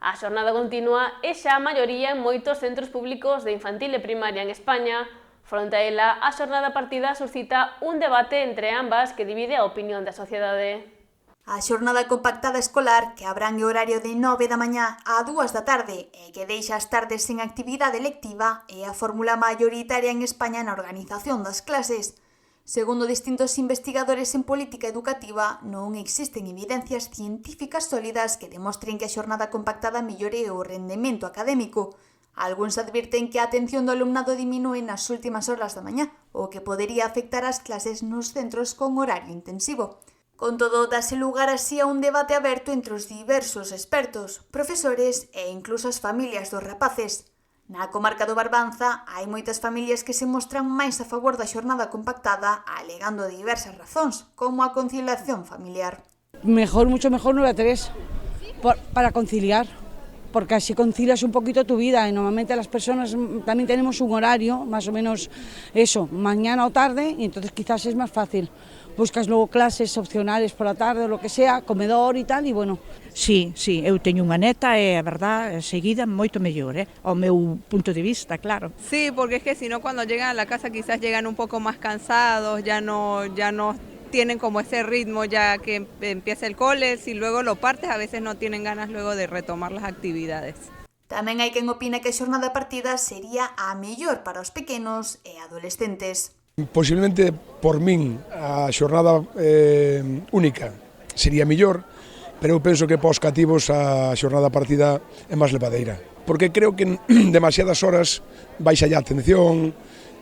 A xornada continua é xa a maioría en moitos centros públicos de infantil e primaria en España. Fronte a ela, a xornada partida suscita un debate entre ambas que divide a opinión da sociedade. A xornada compactada escolar, que abrangue horario de 9 da mañá a 2 da tarde e que deixa as tardes sen actividade lectiva, é a fórmula maioritaria en España na organización das clases. Segundo distintos investigadores en política educativa, non existen evidencias científicas sólidas que demostren que a xornada compactada mellore o rendemento académico. Algúns advirten que a atención do alumnado diminúe nas últimas horas da mañá, o que podería afectar as clases nos centros con horario intensivo. Con todo, dase lugar así a un debate aberto entre os diversos expertos, profesores e incluso as familias dos rapaces. Na comarca do Barbanza hai moitas familias que se mostran máis a favor da xornada compactada alegando diversas razóns, como a conciliación familiar. Mucho mejor 9 a 3, para conciliar, porque así concilias un poquito tu vida y normalmente las personas también tenemos un horario, más o menos eso, mañana o tarde, y entonces quizás es más fácil. Buscas luego clases opcionales por la tarde o lo que sea, comedor e tal, e bueno. Sí, eu teño unha neta e a verdad, seguida, moito mellor, ao meu punto de vista, claro. Sí, porque es que si no cuando llegan a la casa quizás llegan un poco más cansados, ya no tienen como ese ritmo ya que empieza el cole, si luego lo partes a veces no tienen ganas luego de retomar las actividades. Tamén hai quen opina que a xornada partida sería a mellor para os pequenos e adolescentes. Posiblemente por min a xornada única sería mellor, pero eu penso que para os cativos a xornada partida é máis levadeira, porque creo que en demasiadas horas baixa a atención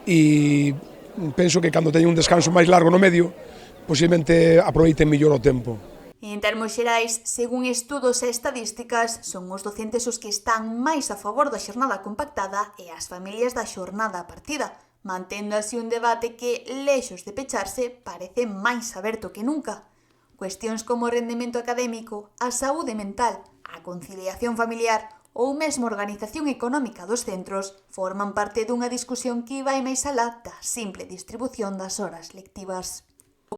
e penso que cando teñen un descanso máis largo no medio, posiblemente aproveiten mellor o tempo. En termos xerais, según estudos e estadísticas, son os docentes os que están máis a favor da xornada compactada e as familias da xornada partida, mantendo así un debate que, lexos de pecharse, parece máis aberto que nunca. Cuestións como o rendemento académico, a saúde mental, a conciliación familiar ou mesmo a organización económica dos centros forman parte dunha discusión que vai máis alá da simple distribución das horas lectivas.